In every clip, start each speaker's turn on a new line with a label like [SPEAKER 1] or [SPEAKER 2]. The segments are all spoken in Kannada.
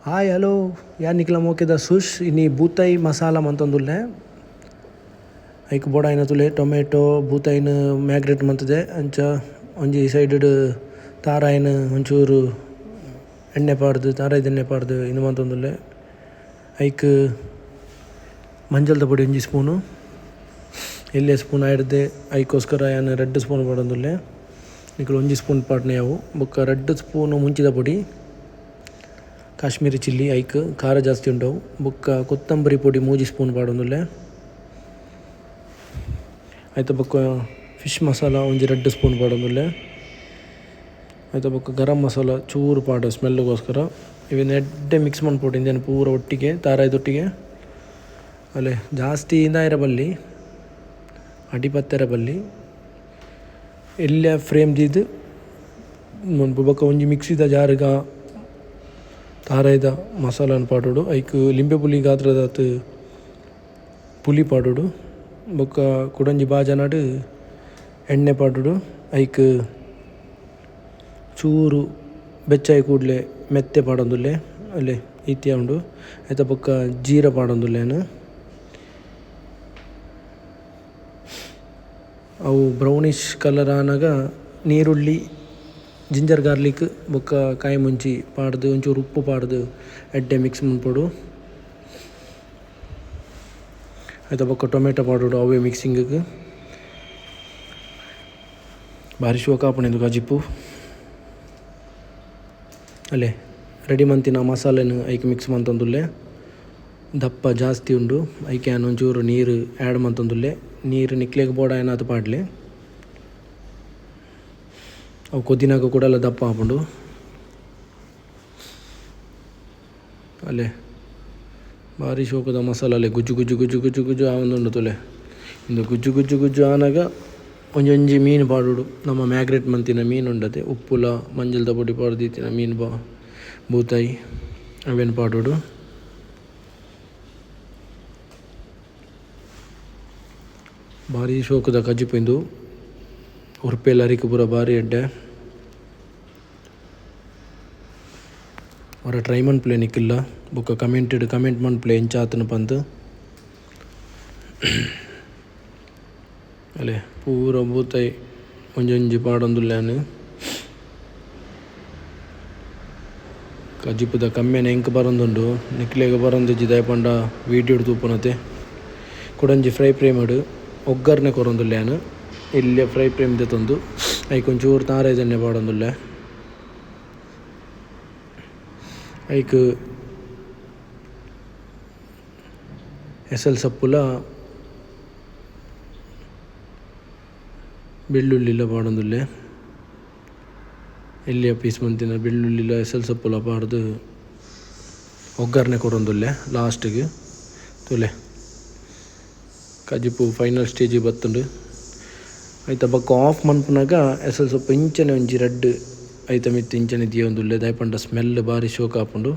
[SPEAKER 1] ಹಾಯ್ ಹಲೋ ಯಾರು ನಿಕ್ಲ ಮೋಕೆದ ಸುಶ್ ಇನ್ನಿ ಬೂತಾಯಿ ಮಸಾಲ ಮಂತೊಂದುಲ್ಲೆ ಐಕ್ ಬೋಡ ಐನ ತುಲೆ ಟೊಮೆಟೊ ಬೂತಾಯಿನ ಮ್ಯಾಗ್ರೇಟ್ ಮಂತದೆ ಅಂಚ ಒಂಜಿ ಸೈಡ್ ತಾರಾಯಿನ ಒಂಚೂರು ಎಣ್ಣೆ ಪಾಡ್ದು ತಾರಾಯ್ದ ಎಣ್ಣೆ ಪಾಡ್ದು ಇನ್ನು ಮಂತೊಂದುಲ್ಲೆ ಐಕ್ ಮಂಜಲ್ದ ಪೊಡಿ ಒಂಜಿ ಸ್ಪೂನು ಎಲ್ಲೆ ಸ್ಪೂನ್ ಆಯ್ಡ್ದೆ ಐಕೋಸ್ಕರ ಯಾನು 2 ಸ್ಪೂನ್ ಪಾಡೊಂದುಲ್ಲೆ ನಿಕುಲು ಒಂಜಿ ಸ್ಪೂನ್ ಪಾಡ್ನೆ ಅವು ಬೊಕ್ಕ 2 ಸ್ಪೂನು ಮುಂಚಿದ ಪೊಡಿ ಕಾಶ್ಮೀರಿ ಚಿಲ್ಲಿ ಐಕ್ ಖಾರ ಜಾಸ್ತಿ ಉಂಡವು ಬೊಕ್ಕ ಕೊತ್ತಂಬರಿ ಪೊಡಿ 3 ಸ್ಪೂನ್ ಪಾಡೊಂದುಲ್ಲೆ ಐತ ಬೊಕ್ಕ ಫಿಶ್ ಮಸಾಲ ಒಂಜಿ 2 ಸ್ಪೂನ್ ಪಾಡೊಂದುಲ್ಲೆ ಐತ ಬೊಕ್ಕ ಗರಂ ಮಸಾಲ ಚೂರು ಪಾಡ ಸ್ಮೆಲ್ಗೋಸ್ಕರ ಇವೆನ್ ಎಡ್ಡೆ ಮಿಕ್ಸ್ ಮನ್ಪೊಡು ಇಂದೇನು ಪೂರ ಒಟ್ಟಿಗೆ ತಾರಾಯ್ದೊಟ್ಟಿಗೆ ಅಲ್ಲೇ ಜಾಸ್ತಿ ಇಂದಾಯಿರ ಬಲ್ಲಿ ಅಡಿಪತ್ತೆರ ಬಲ್ಲಿ ಎಲ್ಲ ಫ್ರೇಮ್ ದೀದು ಬೊಕ್ಕ ಒಂಜಿ ಮಿಕ್ಸಿದ ಜಾರ್ಗ ತಾರಾಯ್ದ ಮಸಾಲನ ಪಾಡೋಡು ಐಕ್ ಲಿಂಬೆ ಪುಲಿ ಗಾತ್ರದಾತ್ ಪುಲಿ ಪಾಡೋಡು ಬೊಕ್ಕ ಕುಡಂಜಿ ಬಾಜನಾಡ್ ಎಣ್ಣೆ ಪಾಡೋಡು ಐಕ್ ಚೂರು ಬೆಚ್ಚಾಯಿ ಕೂಡಲೇ ಮೆತ್ತೆ ಪಾಡೊಂದುಲ್ಲೆ ಅಲ್ಲೇ ಈತಿಯ ಉಂಡು ಐತ ಬೊಕ್ಕ ಜೀರ ಪಾಡೊಂದುಲ್ಲೆನು ಅವು ಬ್ರೌನಿಷ್ ಕಲರ್ ಆನಾಗ ನೀರುಳ್ಳಿ ಜಿಂಜರ್ ಗಾರ್ಲಿಕ್ ಬೊಕ್ಕ ಕಾಯಿ ಮುಂಚಿ ಪಾಡ್ದು ಒಂಚೂರು ಉಪ್ಪು ಪಾಡ್ದು ಎಡ್ಡೆ ಮಿಕ್ಸ್ ಮನ್ಪೊಡು ಐತ ಬೊಕ್ಕ ಟೊಮೆಟೊ ಪಾಡೋಡು ಅವೇ ಮಿಕ್ಸಿಂಗ್ ಭಾರಿ ಶೋಕ ಆಪುಂಡು ಗಜಿಪ್ಪು ಅಲ್ಲೇ ರೆಡಿ ಮಂತಿನ ಮಸಾಲೆನು ಐಕ್ ಮಿಕ್ಸ್ ಮಂತೊಂದುಲ್ಲೆ ದಪ್ಪ ಜಾಸ್ತಿ ಉಂಡು ಐಕೆ ಯಾನ್ ಒಂಚೂರು ನೀರು ಆ್ಯಡ್ ಮಂತೊಂದುಲ್ಲೆ ನೀರು ನಿಕ್ಲೆಗ್ ಬೋಡ ಏನಾದ್ರು ಪಾಡ್ಲೆ ಅವು ಕೊದ್ದಿನಾಗ ಕೂಡ ಎಲ್ಲ ದಪ್ಪ ಆಪುಂಡು ಅಲ್ಲೇ ಭಾರಿ ಶೋಕದ ಮಸಾಲ ಅಲ್ಲೇ ಗುಜ್ಜು ಗುಜ್ಜು ಗುಜ್ಜು ಗುಜ್ಜು ಗುಜ್ಜು ಆವೊಂದುಂಡು ತೊಲೆ ಇಂದು ಗುಜ್ಜು ಗುಜ್ಜು ಗುಜ್ಜು ಆನಾಗ ಒಂಜೊಂಜಿ ಮೀನು ಪಾಡೋಡು ನಮ್ಮ ಮ್ಯಾಗ್ರೇಟ್ ಮಂತಿನ ಮೀನು ಉಂಡತೆ ಉಪ್ಪುಲ ಮಂಜಲ್ದ ಪೊಡಿ ಪಾಡ್ದಿತ್ತಿನ ಮೀನು ಬೂತಾಯಿ ಅವೇನು ಪಾಡೋಡು ಭಾರಿ ಶೋಕದ ಕಜ್ಜಿಪ್ಪು ಉರ್ಪೆಲ್ಲ ಅರಿಕೆ ಪೂರ ಭಾರಿ ಎಡ್ಡೆ ಅವರ ಟ್ರೈ ಮನ್ಪ್ಲೆ ನಿಕ್ಕಿಲ್ಲ ಬೊಕ್ಕ ಕಮೆಂಟ್ ಮನ್ಪ್ಲೆ ಎಂಚಾತನ ಪಂದ್ ಅಲ್ಲೇ ಪೂರ ಬೂತಾಯಿ ಒಂಜೊಂಜಿ ಪಾಡೊಂದುಲ್ಲೆನು ಕಜ್ಜಿಪ್ಪುದ ಕಮ್ಮಿನ ಎಂಕ್ ಬರೊಂದುಂಡು ನಿಕ್ಲೆಗ್ ಬರೊಂದಿಜ್ಜಿ ದಯಪಂಡ ವೀಡಿಯೋ ತೂಪುನತೆ ಕುಡಂಜಿ ಫ್ರೈ ಮಾಡು ಒಗ್ಗರ್ನೆ ಕೊರೊಂದುಲ್ಲೆನು ಇಲ್ಲೇ ಫ್ರೈ ಫ್ರೇಮ್ ತಂದು ಐಕ್ ಒಂಚೂರು ತಾರಾಯ್ದ ಎಣ್ಣೆ ಪಾಡೊಂದುಲ್ಲೆ ಐಕ್ ಎಸಲ್ ಸಪ್ಪುಲ ಬೆಳ್ಳುಳ್ಳಿಲ ಪಾಡೊಂದುಲ್ಲೆ ಎಲ್ಲಿಯ ಪೀಸ್ ಮಂತಿನ ಬೆಳ್ಳುಳ್ಳಿಲ ಎಸಲ್ ಸಪ್ಪುಲ ಪಾಡ್ದು ಒಗ್ಗರ್ನೆ ಕೊರೊಂದುಲ್ಲೆ ಲಾಸ್ಟ್ಗೆ ತುಲೆ ಕಜ್ಜಿಪ್ಪು ಫೈನಲ್ ಸ್ಟೇಜಿಗೆ ಬತ್ತುಂಡು ಐತ ಬೊಕ್ಕ ಆಫ್ ಮನ್ಪುನಾಗ ಎಸಲ್ ಸ್ವಲ್ಪ ಇಂಚನೆ ಒಂಜಿ ರಡ್ಡ್ ಐತ ಮಿತ್ತು ಇಂಚನೆ ದಿಯೊಂದುಲ್ಲೆ ದಯಪಂಡ ಸ್ಮೆಲ್ ಭಾರಿ ಶೋಕ ಆಪುಂಡು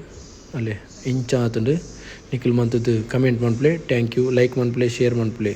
[SPEAKER 1] ಅಲ್ಲೇ ಇಂಚ ಆತುಂಡು ನಿಖಿಲ್ ಮಂತದ್ದು ಕಮೆಂಟ್ ಮನ್ಪ್ಲೆ ಥ್ಯಾಂಕ್ ಯು ಲೈಕ್ ಮನ್ಪ್ಲೆ ಶೇರ್ ಮನ್ಪ್ಲೆ.